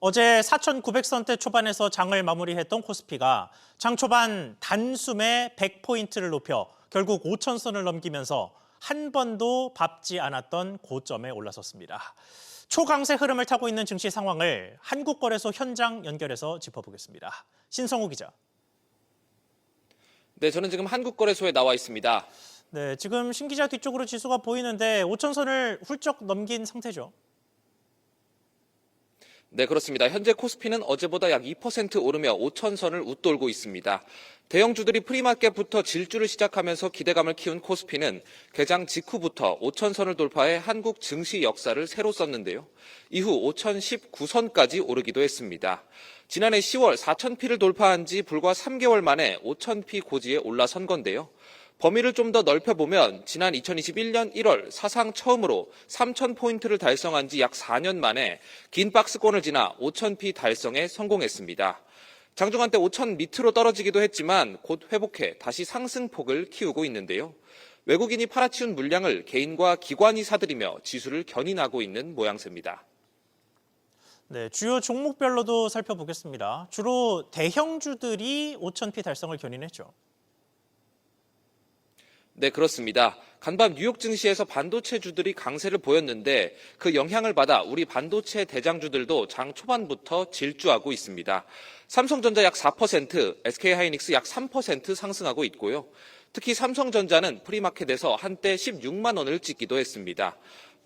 어제 4,900선대 초반에서 장을 마무리했던 코스피가 장 초반 단숨에 100포인트를 높여 결국 5,000선을 넘기면서 한 번도 밟지 않았던 고점에 올라섰습니다. 초강세 흐름을 타고 있는 증시 상황을 한국거래소 현장 연결해서 짚어보겠습니다. 신성우 기자. 네, 저는 지금 한국거래소에 나와 있습니다. 네, 지금 신 기자 뒤쪽으로 지수가 보이는데 5,000선을 훌쩍 넘긴 상태죠. 네, 그렇습니다. 현재 코스피는 어제보다 약 2% 오르며 5,000선을 웃돌고 있습니다. 대형주들이 프리마켓부터 질주를 시작하면서 기대감을 키운 코스피는 개장 직후부터 5,000선을 돌파해 한국 증시 역사를 새로 썼는데요. 이후 5,019선까지 오르기도 했습니다. 지난해 10월 4,000피를 돌파한 지 불과 3개월 만에 5,000피 고지에 올라선 건데요. 범위를 좀 더 넓혀보면 지난 2021년 1월 사상 처음으로 3,000포인트를 달성한 지 약 4년 만에 긴 박스권을 지나 5,000피 달성에 성공했습니다. 장중한 때 5,000 밑으로 떨어지기도 했지만 곧 회복해 다시 상승폭을 키우고 있는데요. 외국인이 팔아치운 물량을 개인과 기관이 사들이며 지수를 견인하고 있는 모양새입니다. 네, 주요 종목별로도 살펴보겠습니다. 주로 대형주들이 5,000피 달성을 견인했죠. 네, 그렇습니다. 간밤 뉴욕 증시에서 반도체주들이 강세를 보였는데 그 영향을 받아 우리 반도체 대장주들도 장 초반부터 질주하고 있습니다. 삼성전자 약 4%, SK하이닉스 약 3% 상승하고 있고요. 특히 삼성전자는 프리마켓에서 한때 16만 원을 찍기도 했습니다.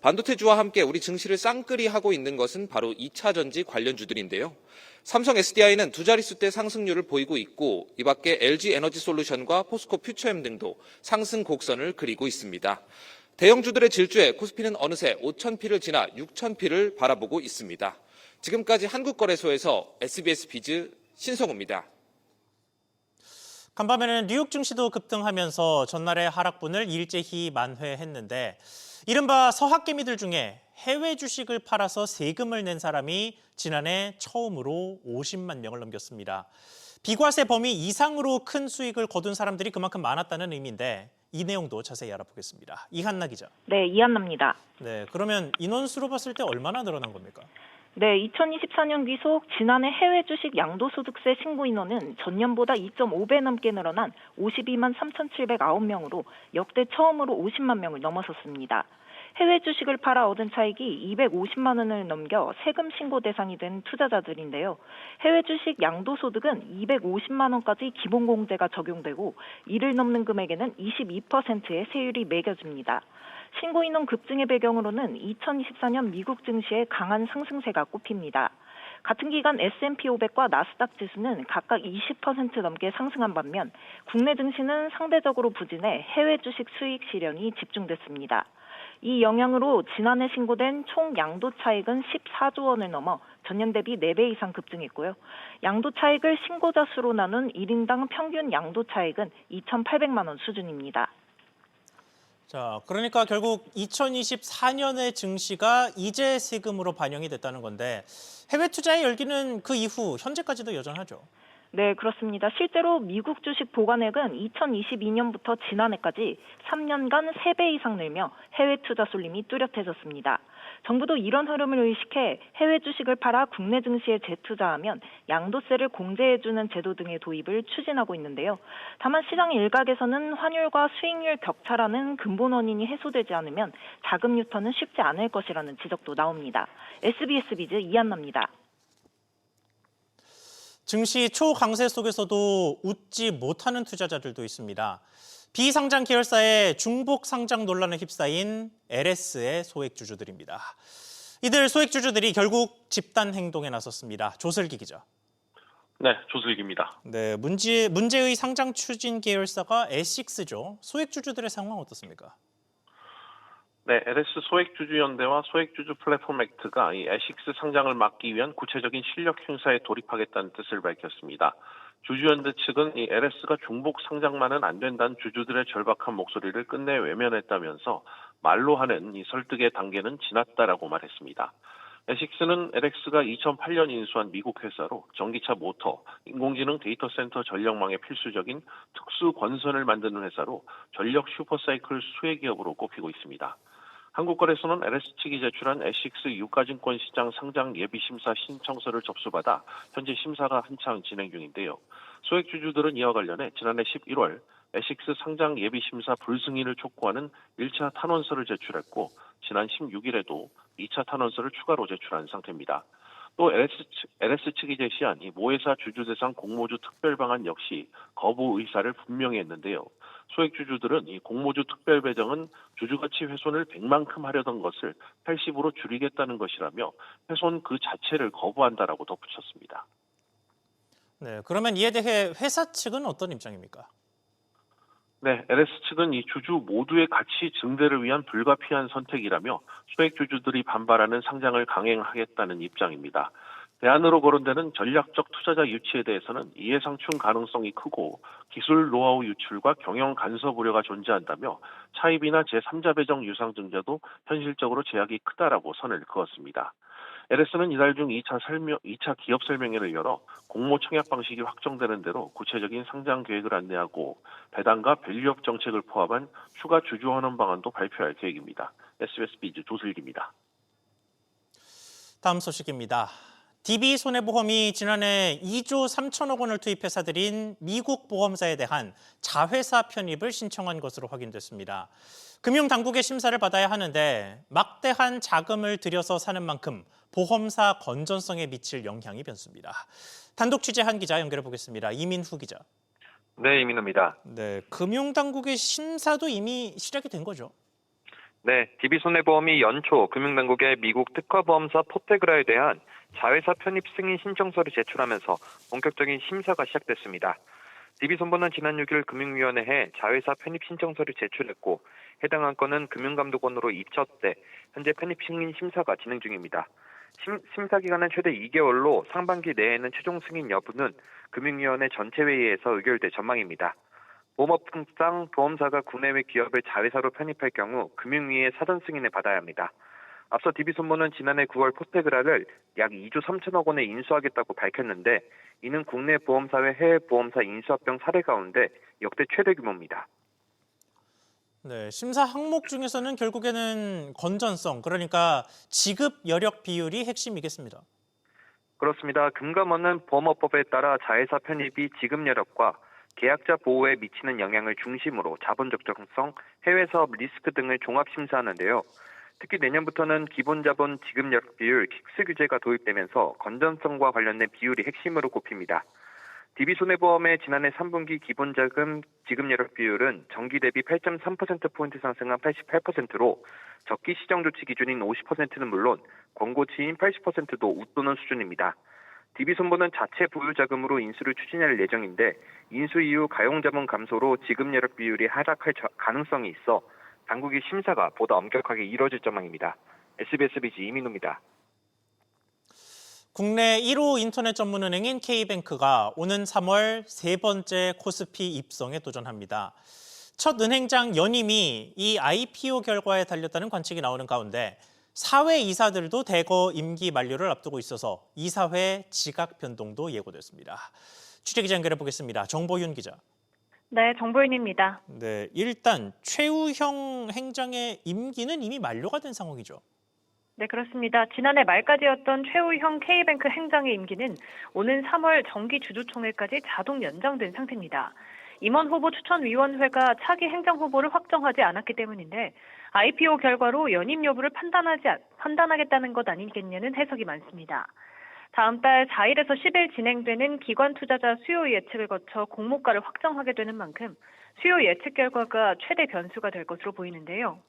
반도체주와 함께 우리 증시를 쌍끌이하고 있는 것은 바로 2차 전지 관련주들인데요. 삼성 SDI는 두 자릿수대 상승률을 보이고 있고 이 밖에 LG 에너지솔루션과 포스코 퓨처엠 등도 상승 곡선을 그리고 있습니다. 대형주들의 질주에 코스피는 어느새 5,000피를 지나 6,000피를 바라보고 있습니다. 지금까지 한국거래소에서 SBS 비즈 신성우입니다. 간밤에는 뉴욕 증시도 급등하면서 전날의 하락분을 일제히 만회했는데 이른바 서학개미들 중에 해외 주식을 팔아서 세금을 낸 사람이 지난해 처음으로 50만 명을 넘겼습니다. 비과세 범위 이상으로 큰 수익을 거둔 사람들이 그만큼 많았다는 의미인데 이 내용도 자세히 알아보겠습니다. 이한나 기자. 네, 이한나입니다. 네, 그러면 인원수로 봤을 때 얼마나 늘어난 겁니까? 네, 2024년 귀속 지난해 해외 주식 양도소득세 신고 인원은 전년보다 2.5배 넘게 늘어난 52만 3,709명으로 역대 처음으로 50만 명을 넘어섰습니다. 해외 주식을 팔아 얻은 차익이 250만 원을 넘겨 세금 신고 대상이 된 투자자들인데요. 해외 주식 양도소득은 250만 원까지 기본공제가 적용되고 이를 넘는 금액에는 22%의 세율이 매겨집니다. 신고 인원 급증의 배경으로는 2024년 미국 증시의 강한 상승세가 꼽힙니다. 같은 기간 S&P 500과 나스닥 지수는 각각 20% 넘게 상승한 반면 국내 증시는 상대적으로 부진해 해외 주식 수익 실현이 집중됐습니다. 이 영향으로 지난해 신고된 총 양도 차익은 14조 원을 넘어 전년 대비 4배 이상 급증했고요. 양도 차익을 신고자 수로 나눈 1인당 평균 양도 차익은 2,800만 원 수준입니다. 자, 그러니까 결국 2024년의 증시가 이제 세금으로 반영이 됐다는 건데 해외 투자의 열기는 그 이후 현재까지도 여전하죠. 네, 그렇습니다. 실제로 미국 주식 보관액은 2022년부터 지난해까지 3년간 3배 이상 늘며 해외 투자 쏠림이 뚜렷해졌습니다. 정부도 이런 흐름을 의식해 해외 주식을 팔아 국내 증시에 재투자하면 양도세를 공제해주는 제도 등의 도입을 추진하고 있는데요. 다만 시장 일각에서는 환율과 수익률 격차라는 근본 원인이 해소되지 않으면 자금 유턴은 쉽지 않을 것이라는 지적도 나옵니다. SBS 비즈 이한나입니다. 증시 초강세 속에서도 웃지 못하는 투자자들도 있습니다. 비상장 계열사의 중복 상장 논란에 휩싸인 LS의 소액주주들입니다. 이들 소액주주들이 결국 집단 행동에 나섰습니다. 조슬기 기자. 네, 조슬기입니다. 네, 문제의 상장 추진 계열사가 에식스죠. 소액주주들의 상황 어떻습니까? 네, LS 소액주주연대와 소액주주 플랫폼 액트가 이 에식스 상장을 막기 위한 구체적인 실력 행사에 돌입하겠다는 뜻을 밝혔습니다. 주주연대 측은 이 LS가 중복 상장만은 안 된다는 주주들의 절박한 목소리를 끝내 외면했다면서 말로 하는 이 설득의 단계는 지났다라고 말했습니다. 에식스는 LX가 2008년 인수한 미국 회사로 전기차 모터, 인공지능 데이터 센터 전력망의 필수적인 특수 권선을 만드는 회사로 전력 슈퍼사이클 수혜 기업으로 꼽히고 있습니다. 한국거래소는 LS 측이 제출한 에식스 유가증권 시장 상장 예비심사 신청서를 접수받아 현재 심사가 한창 진행 중인데요. 소액주주들은 이와 관련해 지난해 11월 에식스 상장 예비심사 불승인을 촉구하는 1차 탄원서를 제출했고 지난 16일에도 2차 탄원서를 추가로 제출한 상태입니다. 또 LS 측이 제시한 이 모회사 주주 대상 공모주 특별 방안 역시 거부 의사를 분명히 했는데요. 소액 주주들은 이 공모주 특별 배정은 주주 가치 훼손을 100만큼 하려던 것을 80으로 줄이겠다는 것이라며 훼손 그 자체를 거부한다라고 덧붙였습니다. 네, 그러면 이에 대해 회사 측은 어떤 입장입니까? 네, LS 측은 이 주주 모두의 가치 증대를 위한 불가피한 선택이라며 소액 주주들이 반발하는 상장을 강행하겠다는 입장입니다. 대안으로 거론되는 전략적 투자자 유치에 대해서는 이해상충 가능성이 크고 기술 노하우 유출과 경영 간섭 우려가 존재한다며 차입이나 제3자 배정 유상증자도 현실적으로 제약이 크다라고 선을 그었습니다. LS는 이달 중 2차 기업 설명회를 열어 공모 청약 방식이 확정되는 대로 구체적인 상장 계획을 안내하고 배당과 밸류업 정책을 포함한 추가 주주 환원 방안도 발표할 계획입니다. SBS 비즈 조슬기입니다. 다음 소식입니다. DB손해보험이 지난해 2조 3천억 원을 투입해 사들인 미국 보험사에 대한 자회사 편입을 신청한 것으로 확인됐습니다. 금융당국의 심사를 받아야 하는데 막대한 자금을 들여서 사는 만큼 보험사 건전성에 미칠 영향이 변수입니다. 단독 취재한 기자 연결해 보겠습니다. 이민후 기자. 네, 이민호입니다. 네, 금융당국의 심사도 이미 시작이 된 거죠? 네, DB손해보험이 연초 금융당국에 미국 특허보험사 포테그라에 대한 자회사 편입 승인 신청서를 제출하면서 본격적인 심사가 시작됐습니다. DB손보는 지난 6일 금융위원회에 자회사 편입 신청서를 제출했고 해당 안건은 금융감독원으로 입처돼 현재 편입 승인 심사가 진행 중입니다. 심사 기간은 최대 2개월로 상반기 내에는 최종 승인 여부는 금융위원회 전체 회의에서 의결될 전망입니다. 보험업법상 보험사가 국내외 기업을 자회사로 편입할 경우 금융위의 사전 승인을 받아야 합니다. 앞서 DB손보는 지난해 9월 포테그라를 약 2조 3천억 원에 인수하겠다고 밝혔는데 이는 국내 보험사회 해외 보험사 인수합병 사례 가운데 역대 최대 규모입니다. 네, 심사 항목 중에서는 결국에는 건전성, 그러니까 지급 여력 비율이 핵심이겠습니다. 그렇습니다. 금감원은 보험업법에 따라 자회사 편입이 지급 여력과 계약자 보호에 미치는 영향을 중심으로 자본 적정성, 해외 사업 리스크 등을 종합 심사하는데요. 특히 내년부터는 기본 자본 지급 여력 비율 킥스 규제가 도입되면서 건전성과 관련된 비율이 핵심으로 꼽힙니다. DB손해보험의 지난해 3분기 기본 자금 지급 여력 비율은 전기 대비 8.3%포인트 상승한 88%로 적기 시정 조치 기준인 50%는 물론 권고치인 80%도 웃도는 수준입니다. DB손보는 자체 보유 자금으로 인수를 추진할 예정인데 인수 이후 가용자본 감소로 지급 여력 비율이 하락할 가능성이 있어 당국의 심사가 보다 엄격하게 이뤄질 전망입니다. SBS 비즈 이민호입니다. 국내 1호 인터넷 전문은행인 K뱅크가 오는 3월 세 번째 코스피 입성에 도전합니다. 첫 은행장 연임이 이 IPO 결과에 달렸다는 관측이 나오는 가운데 사회 이사들도 대거 임기 만료를 앞두고 있어서 이사회 지각 변동도 예고됐습니다. 취재기자 연결해 보겠습니다. 정보윤 기자. 네, 정보윤입니다. 네, 일단 최우형 행장의 임기는 이미 만료가 된 상황이죠. 네, 그렇습니다. 지난해 말까지였던 최우형 K뱅크 행장의 임기는 오는 3월 정기 주주총회까지 자동 연장된 상태입니다. 임원 후보 추천위원회가 차기 행정 후보를 확정하지 않았기 때문인데 IPO 결과로 연임 여부를 판단하겠다는 것 아니겠냐는 해석이 많습니다. 다음 달 4일에서 10일 진행되는 기관 투자자 수요 예측을 거쳐 공모가를 확정하게 되는 만큼 수요 예측 결과가 최대 변수가 될 것으로 보이는데요.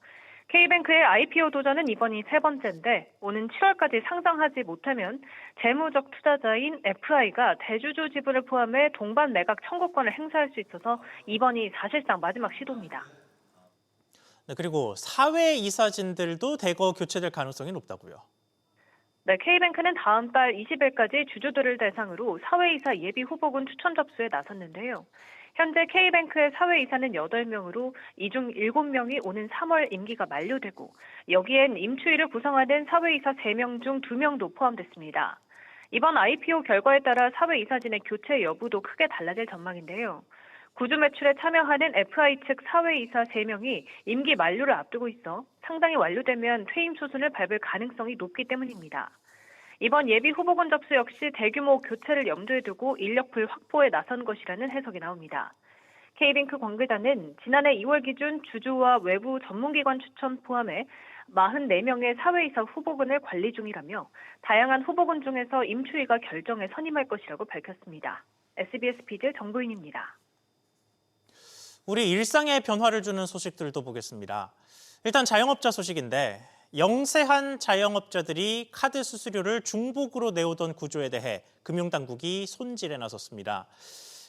K뱅크의 IPO 도전은 이번이 세 번째인데 오는 7월까지 상장하지 못하면 재무적 투자자인 FI가 대주주 지분을 포함해 동반 매각 청구권을 행사할 수 있어서 이번이 사실상 마지막 시도입니다. 네, 그리고 사회 이사진들도 대거 교체될 가능성이 높다고요. 네, K뱅크는 다음 달 20일까지 주주들을 대상으로 사회이사 예비 후보군 추천 접수에 나섰는데요. 현재 K뱅크의 사회이사는 8명으로 이 중 7명이 오는 3월 임기가 만료되고 여기엔 임추위를 구성하는 사회이사 3명 중 2명도 포함됐습니다. 이번 IPO 결과에 따라 사회이사진의 교체 여부도 크게 달라질 전망인데요. 구주 매출에 참여하는 FI 측 사회이사 3명이 임기 만료를 앞두고 있어 상당히 완료되면 퇴임 수순을 밟을 가능성이 높기 때문입니다. 이번 예비 후보군 접수 역시 대규모 교체를 염두에 두고 인력풀 확보에 나선 것이라는 해석이 나옵니다. K뱅크 관계자는 지난해 2월 기준 주주와 외부 전문기관 추천 포함해 44명의 사회이사 후보군을 관리 중이라며 다양한 후보군 중에서 임추위가 결정에 선임할 것이라고 밝혔습니다. SBS 비즈 정보인입니다. 우리 일상에 변화를 주는 소식들도 보겠습니다. 일단 자영업자 소식인데 영세한 자영업자들이 카드 수수료를 중복으로 내오던 구조에 대해 금융당국이 손질에 나섰습니다.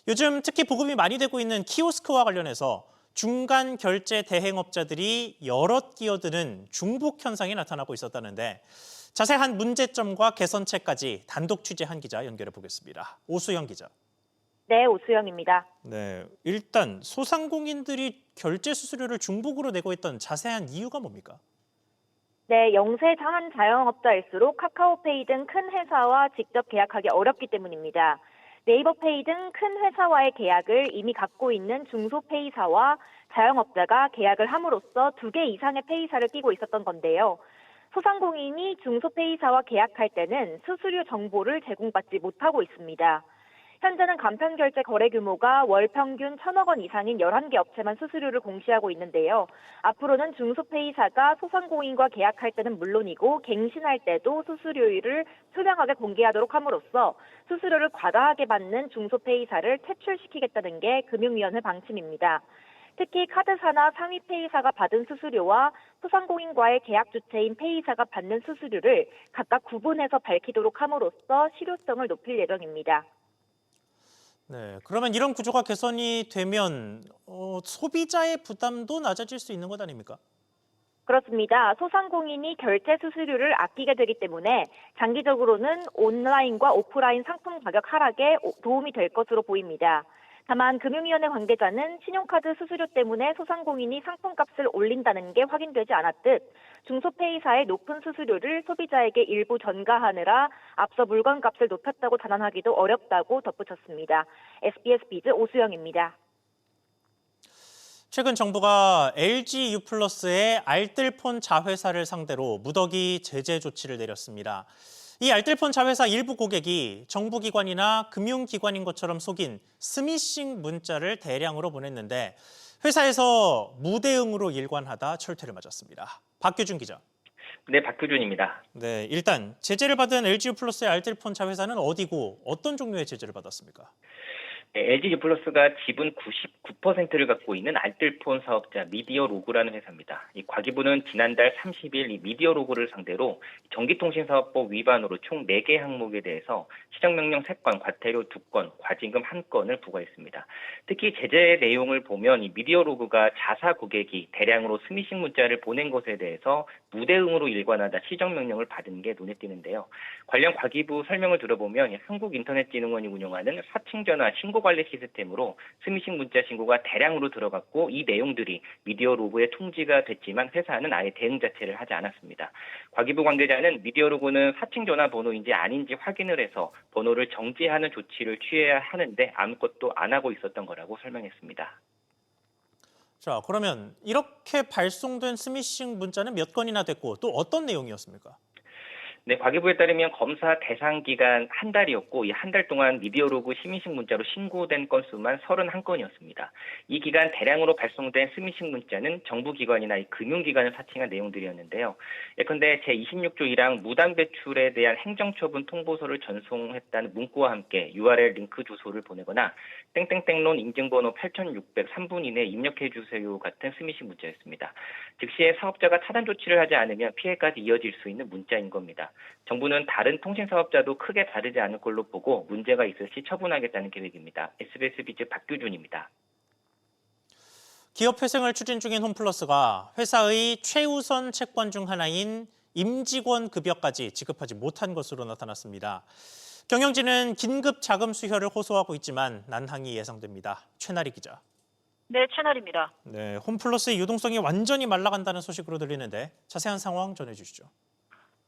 요즘 특히 보급이 많이 되고 있는 키오스크와 관련해서 중간 결제 대행업자들이 여럿 끼어드는 중복 현상이 나타나고 있었다는데 자세한 문제점과 개선책까지 단독 취재한 기자 연결해 보겠습니다. 오수영 기자. 네, 오수영입니다. 네, 일단 소상공인들이 결제 수수료를 중복으로 내고 있던 자세한 이유가 뭡니까? 네, 영세한 자영업자일수록 카카오페이 등 큰 회사와 직접 계약하기 어렵기 때문입니다. 네이버페이 등 큰 회사와의 계약을 이미 갖고 있는 중소페이사와 자영업자가 계약을 함으로써 2개 이상의 페이사를 끼고 있었던 건데요. 소상공인이 중소페이사와 계약할 때는 수수료 정보를 제공받지 못하고 있습니다. 현재는 간편결제 거래 규모가 월 평균 1,000억 원 이상인 11개 업체만 수수료를 공시하고 있는데요. 앞으로는 중소페이사가 소상공인과 계약할 때는 물론이고 갱신할 때도 수수료율을 투명하게 공개하도록 함으로써 수수료를 과다하게 받는 중소페이사를 퇴출시키겠다는 게 금융위원회 방침입니다. 특히 카드사나 상위 페이사가 받은 수수료와 소상공인과의 계약 주체인 페이사가 받는 수수료를 각각 구분해서 밝히도록 함으로써 실효성을 높일 예정입니다. 네, 그러면 이런 구조가 개선이 되면 소비자의 부담도 낮아질 수 있는 것 아닙니까? 그렇습니다. 소상공인이 결제 수수료를 아끼게 되기 때문에 장기적으로는 온라인과 오프라인 상품 가격 하락에 도움이 될 것으로 보입니다. 다만 금융위원회 관계자는 신용카드 수수료 때문에 소상공인이 상품값을 올린다는 게 확인되지 않았듯 중소페이사의 높은 수수료를 소비자에게 일부 전가하느라 앞서 물건값을 높였다고 단언하기도 어렵다고 덧붙였습니다. SBS 비즈 오수영입니다. 최근 정부가 LG U+의 알뜰폰 자회사를 상대로 무더기 제재 조치를 내렸습니다. 이 알뜰폰 자회사 일부 고객이 정부기관이나 금융기관인 것처럼 속인 스미싱 문자를 대량으로 보냈는데 회사에서 무대응으로 일관하다 철퇴를 맞았습니다. 박규준 기자. 네, 박규준입니다. 네, 일단 제재를 받은 LG U+의 알뜰폰 자회사는 어디고 어떤 종류의 제재를 받았습니까? LG U+가 지분 99%를 갖고 있는 알뜰폰 사업자 미디어로그라는 회사입니다. 이 과기부는 지난달 30일 이 미디어로그를 상대로 전기통신사업법 위반으로 총 4개 항목에 대해서 시정명령 3건, 과태료 2건, 과징금 1건을 부과했습니다. 특히 제재 내용을 보면 이 미디어로그가 자사 고객이 대량으로 스미싱 문자를 보낸 것에 대해서 무대응으로 일관하다 시정명령을 받은 게 눈에 띄는데요. 관련 과기부 설명을 들어보면 한국인터넷진흥원이 운영하는 사칭전화 신고관리 시스템으로 스미싱 문자 신고가 대량으로 들어갔고 이 내용들이 미디어로그에 통지가 됐지만 회사는 아예 대응 자체를 하지 않았습니다. 과기부 관계자는 미디어로그는 사칭전화 번호인지 아닌지 확인을 해서 번호를 정지하는 조치를 취해야 하는데 아무것도 안 하고 있었던 거라고 설명했습니다. 자, 그러면 이렇게 발송된 스미싱 문자는 몇 건이나 됐고 또 어떤 내용이었습니까? 네, 과기부에 따르면 검사 대상 기간 한 달이었고 이 한 달 동안 미디어로그 스미싱 문자로 신고된 건수만 31건이었습니다. 이 기간 대량으로 발송된 스미싱 문자는 정부기관이나 이 금융기관을 사칭한 내용들이었는데요. 예컨대 제26조 1항 무단 배출에 대한 행정처분 통보서를 전송했다는 문구와 함께 URL 링크 주소를 보내거나 땡땡땡론 인증번호 8603분 이내에 입력해 주세요 같은 스미싱 문자였습니다. 즉시에 사업자가 차단 조치를 하지 않으면 피해까지 이어질 수 있는 문자인 겁니다. 정부는 다른 통신사업자도 크게 다르지 않을 걸로 보고 문제가 있을 시 처분하겠다는 계획입니다. SBS 비즈 박규준입니다. 기업회생을 추진 중인 홈플러스가 회사의 최우선 채권 중 하나인 임직원 급여까지 지급하지 못한 것으로 나타났습니다. 경영진은 긴급 자금 수혈을 호소하고 있지만 난항이 예상됩니다. 최나리 기자. 네, 최나리입니다. 네, 홈플러스의 유동성이 완전히 말라간다는 소식으로 들리는데 자세한 상황 전해주시죠.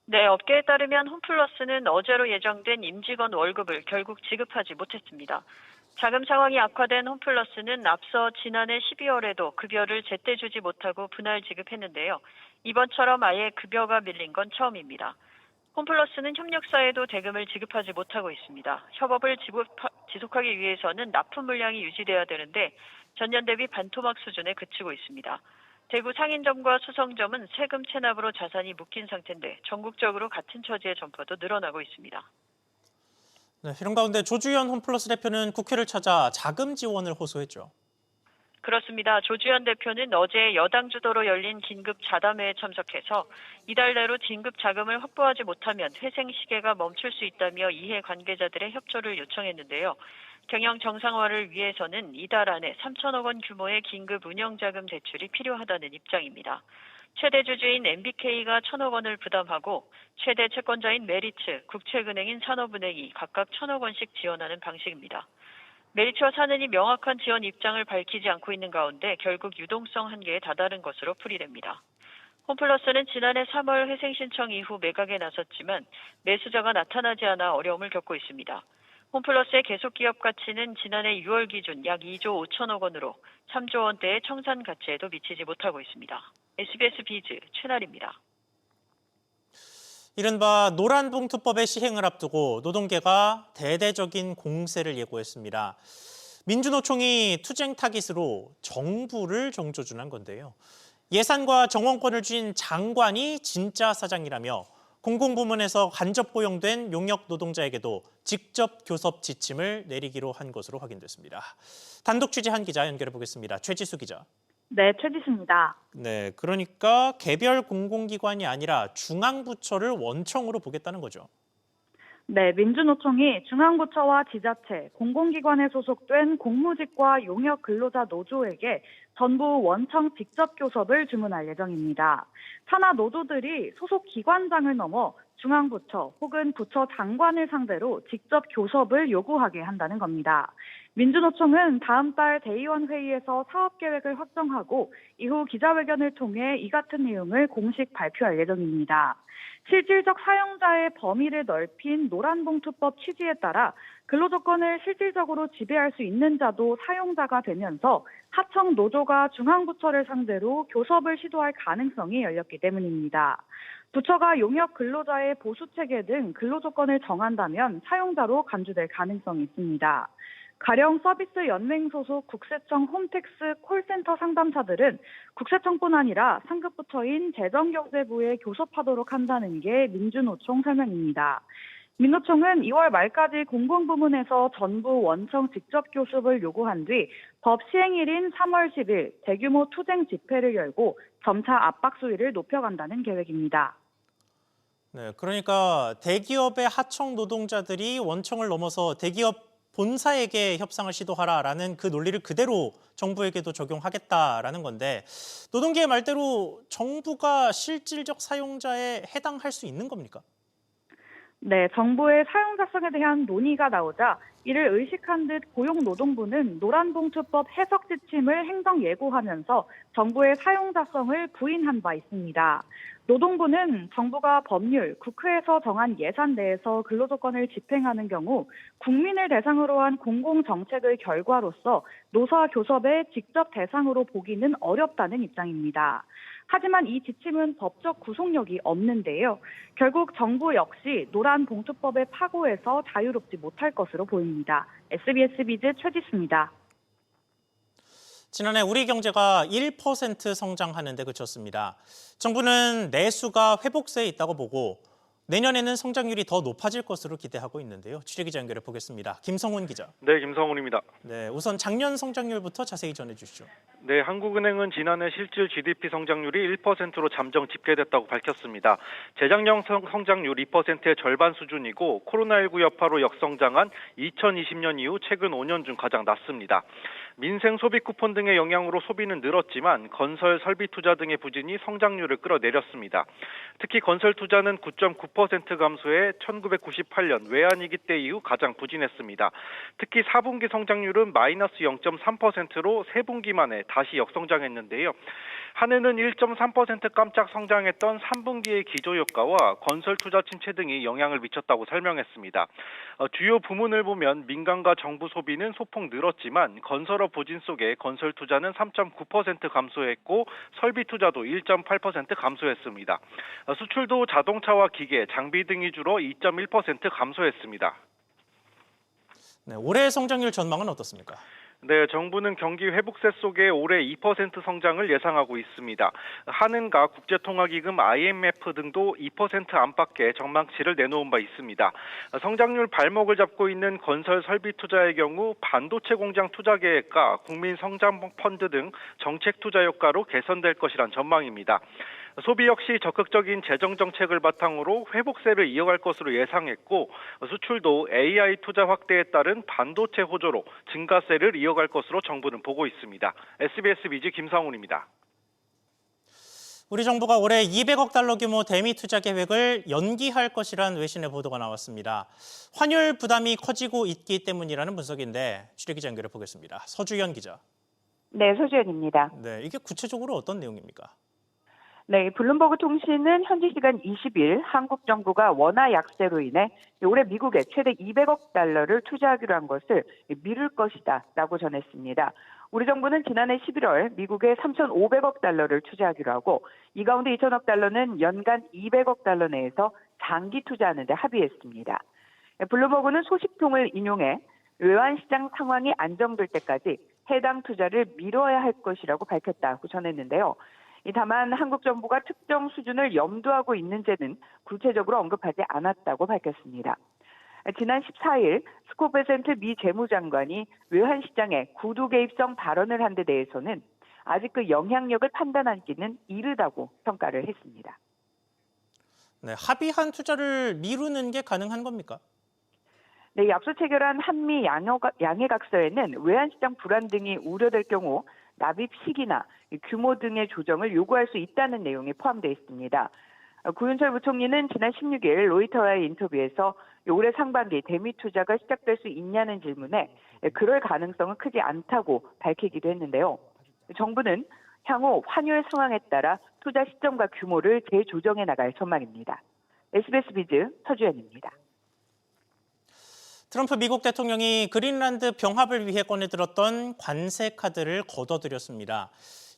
네, 업계에 따르면 홈플러스는 어제로 예정된 임직원 월급을 결국 지급하지 못했습니다. 자금 상황이 악화된 홈플러스는 앞서 지난해 12월에도 급여를 제때 주지 못하고 분할 지급했는데요. 이번처럼 아예 급여가 밀린 건 처음입니다. 홈플러스는 협력사에도 대금을 지급하지 못하고 있습니다. 협업을 지속하기 위해서는 납품 물량이 유지돼야 되는데 전년 대비 반토막 수준에 그치고 있습니다. 대구 상인점과 수성점은 세금 체납으로 자산이 묶인 상태인데 전국적으로 같은 처지의 점포도 늘어나고 있습니다. 네, 이런 가운데 조주현 홈플러스 대표는 국회를 찾아 자금 지원을 호소했죠. 그렇습니다. 조주현 대표는 어제 여당 주도로 열린 긴급 자담회에 참석해서 이달 내로 긴급 자금을 확보하지 못하면 회생 시계가 멈출 수 있다며 이해 관계자들의 협조를 요청했는데요. 경영 정상화를 위해서는 이달 안에 3천억 원 규모의 긴급 운영자금 대출이 필요하다는 입장입니다. 최대 주주인 MBK가 1천억 원을 부담하고 최대 채권자인 메리츠, 국책은행인 산업은행이 각각 1천억 원씩 지원하는 방식입니다. 메리츠와 산은이 명확한 지원 입장을 밝히지 않고 있는 가운데 결국 유동성 한계에 다다른 것으로 풀이됩니다. 홈플러스는 지난해 3월 회생 신청 이후 매각에 나섰지만 매수자가 나타나지 않아 어려움을 겪고 있습니다. 홈플러스의 계속 기업 가치는 지난해 6월 기준 약 2조 5천억 원으로 3조 원대의 청산 가치에도 미치지 못하고 있습니다. SBS 비즈 최나리입니다. 이른바 노란봉투법의 시행을 앞두고 노동계가 대대적인 공세를 예고했습니다. 민주노총이 투쟁 타깃으로 정부를 정조준한 건데요. 예산과 정원권을 쥔 장관이 진짜 사장이라며 공공부문에서 간접 고용된 용역 노동자에게도 직접 교섭 지침을 내리기로 한 것으로 확인됐습니다. 단독 취재한 기자 연결해 보겠습니다. 최지수 기자. 네, 최지수입니다. 네, 그러니까 개별 공공기관이 아니라 중앙부처를 원청으로 보겠다는 거죠. 네, 민주노총이 중앙부처와 지자체, 공공기관에 소속된 공무직과 용역 근로자 노조에게 전부 원청 직접 교섭을 주문할 예정입니다. 산하 노조들이 소속 기관장을 넘어 중앙부처 혹은 부처 장관을 상대로 직접 교섭을 요구하게 한다는 겁니다. 민주노총은 다음 달 대의원 회의에서 사업계획을 확정하고 이후 기자회견을 통해 이 같은 내용을 공식 발표할 예정입니다. 실질적 사용자의 범위를 넓힌 노란봉투법 취지에 따라 근로조건을 실질적으로 지배할 수 있는 자도 사용자가 되면서 하청 노조가 중앙부처를 상대로 교섭을 시도할 가능성이 열렸기 때문입니다. 부처가 용역 근로자의 보수체계 등 근로조건을 정한다면 사용자로 간주될 가능성이 있습니다. 가령 서비스 연맹 소속 국세청 홈택스 콜센터 상담사들은 국세청뿐 아니라 상급 부처인 재정경제부에 교섭하도록 한다는 게 민주노총 설명입니다. 민노총은 2월 말까지 공공부문에서 전부 원청 직접 교섭을 요구한 뒤 법 시행일인 3월 10일 대규모 투쟁 집회를 열고 점차 압박 수위를 높여간다는 계획입니다. 네, 그러니까 대기업의 하청 노동자들이 원청을 넘어서 대기업 본사에게 협상을 시도하라라는 그 논리를 그대로 정부에게도 적용하겠다라는 건데 노동계의 말대로 정부가 실질적 사용자에 해당할 수 있는 겁니까? 네, 정부의 사용자성에 대한 논의가 나오자 이를 의식한 듯 고용노동부는 노란봉투법 해석 지침을 행정 예고하면서 정부의 사용자성을 부인한 바 있습니다. 노동부는 정부가 법률, 국회에서 정한 예산 내에서 근로조건을 집행하는 경우 국민을 대상으로 한 공공정책의 결과로서 노사 교섭의 직접 대상으로 보기는 어렵다는 입장입니다. 하지만 이 지침은 법적 구속력이 없는데요. 결국 정부 역시 노란봉투법의 파고에서 자유롭지 못할 것으로 보입니다. SBS 비즈 최지수입니다. 지난해 우리 경제가 1% 성장하는 데 그쳤습니다. 정부는 내수가 회복세에 있다고 보고 내년에는 성장률이 더 높아질 것으로 기대하고 있는데요. 취재기자 연결해 보겠습니다. 김성훈 기자. 네, 김성훈입니다. 네, 우선 작년 성장률부터 자세히 전해주시죠. 네, 한국은행은 지난해 실질 GDP 성장률이 1%로 잠정 집계됐다고 밝혔습니다. 재작년 성장률 2%의 절반 수준이고 코로나19 여파로 역성장한 2020년 이후 최근 5년 중 가장 낮습니다. 민생 소비 쿠폰 등의 영향으로 소비는 늘었지만 건설 설비 투자 등의 부진이 성장률을 끌어내렸습니다. 특히 건설 투자는 9.9% 감소해 1998년 외환위기 때 이후 가장 부진했습니다. 특히 4분기 성장률은 마이너스 0.3%로 3분기 만에 다시 역성장했는데요. 한해는 1.3% 깜짝 성장했던 3분기의 기저효과와 건설 투자 침체 등이 영향을 미쳤다고 설명했습니다. 주요 부문을 보면 민간과 정부 소비는 소폭 늘었지만 건설업 부진 속에 건설 투자는 3.9% 감소했고 설비 투자도 1.8% 감소했습니다. 수출도 자동차와 기계, 장비 등이 주로 2.1% 감소했습니다. 네, 올해 성장률 전망은 어떻습니까? 네, 정부는 경기 회복세 속에 올해 2% 성장을 예상하고 있습니다. 한은과 국제통화기금 IMF 등도 2% 안팎의 전망치를 내놓은 바 있습니다. 성장률 발목을 잡고 있는 건설 설비 투자의 경우 반도체 공장 투자 계획과 국민 성장 펀드 등 정책 투자 효과로 개선될 것이란 전망입니다. 소비 역시 적극적인 재정 정책을 바탕으로 회복세를 이어갈 것으로 예상했고 수출도 AI 투자 확대에 따른 반도체 호조로 증가세를 이어갈 것으로 정부는 보고 있습니다. SBS 비즈 김상훈입니다. 우리 정부가 올해 200억 달러 규모 대미 투자 계획을 연기할 것이란 외신의 보도가 나왔습니다. 환율 부담이 커지고 있기 때문이라는 분석인데 취재기자 연결해 보겠습니다. 서주연 기자. 네, 서주연입니다. 네, 이게 구체적으로 어떤 내용입니까? 네, 블룸버그 통신은 현지 시간 20일 한국 정부가 원화 약세로 인해 올해 미국에 최대 200억 달러를 투자하기로 한 것을 미룰 것이다라고 전했습니다. 우리 정부는 지난해 11월 미국에 3,500억 달러를 투자하기로 하고 이 가운데 2,000억 달러는 연간 200억 달러 내에서 장기 투자하는 데 합의했습니다. 블룸버그는 소식통을 인용해 외환시장 상황이 안정될 때까지 해당 투자를 미뤄야 할 것이라고 밝혔다고 전했는데요. 다만 한국 정부가 특정 수준을 염두하고 있는지는 구체적으로 언급하지 않았다고 밝혔습니다. 지난 14일 스콧 베센트 미 재무장관이 외환시장에 구두 개입성 발언을 한 데 대해서는 아직 그 영향력을 판단하기는 이르다고 평가를 했습니다. 네, 합의한 투자를 미루는 게 가능한 겁니까? 네, 앞서 체결한 한미 양해각서에는 외환시장 불안 등이 우려될 경우 납입 시기나 규모 등의 조정을 요구할 수 있다는 내용이 포함되어 있습니다. 구윤철 부총리는 지난 16일 로이터와의 인터뷰에서 올해 상반기 대미 투자가 시작될 수 있냐는 질문에 그럴 가능성은 크지 않다고 밝히기도 했는데요. 정부는 향후 환율 상황에 따라 투자 시점과 규모를 재조정해 나갈 전망입니다. SBS 비즈 서주연입니다. 트럼프 미국 대통령이 그린란드 병합을 위해 꺼내들었던 관세 카드를 걷어들였습니다.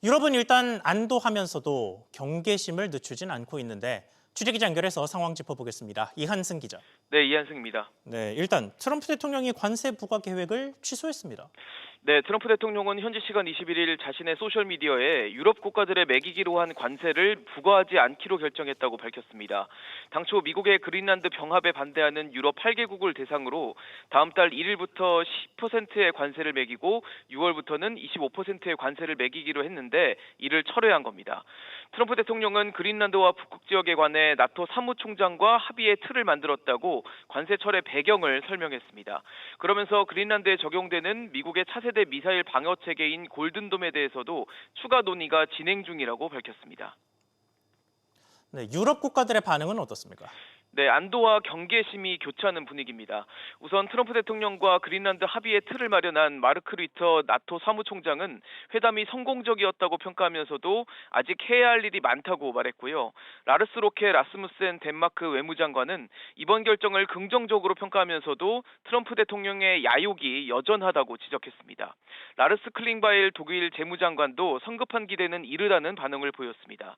유럽은 일단 안도하면서도 경계심을 늦추진 않고 있는데 취재기자 연결해서 상황 짚어보겠습니다. 이한승 기자. 네, 이한승입니다. 네, 일단 트럼프 대통령이 관세 부과 계획을 취소했습니다. 네, 트럼프 대통령은 현지 시간 21일 자신의 소셜미디어에 유럽 국가들에 매기기로 한 관세를 부과하지 않기로 결정했다고 밝혔습니다. 당초 미국의 그린란드 병합에 반대하는 유럽 8개국을 대상으로 다음 달 1일부터 10%의 관세를 매기고 6월부터는 25%의 관세를 매기기로 했는데 이를 철회한 겁니다. 트럼프 대통령은 그린란드와 북극 지역에 관해 나토 사무총장과 합의의 틀을 만들었다고 관세 철회 배경을 설명했습니다. 그러면서 그린란드에 적용되는 미국의 차세대 미사일 방어 체계인 골든돔에 대해서도 추가 논의가 진행 중이라고 밝혔습니다. 네, 유럽 국가들의 반응은 어떻습니까? 네, 안도와 경계심이 교차하는 분위기입니다. 우선 트럼프 대통령과 그린란드 합의의 틀을 마련한 마르크 리터 나토 사무총장은 회담이 성공적이었다고 평가하면서도 아직 해야 할 일이 많다고 말했고요. 라르스 로케 라스무센 덴마크 외무장관은 이번 결정을 긍정적으로 평가하면서도 트럼프 대통령의 야욕이 여전하다고 지적했습니다. 라르스 클링바일 독일 재무장관도 성급한 기대는 이르다는 반응을 보였습니다.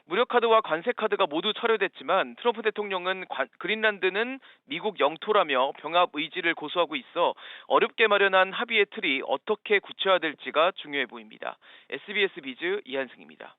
무력카드와 관세카드가 모두 철회됐지만 트럼프 대통령은 그린란드는 미국 영토라며 병합 의지를 고수하고 있어 어렵게 마련한 합의의 틀이 어떻게 구체화될지가 중요해 보입니다. SBS 비즈 이한승입니다.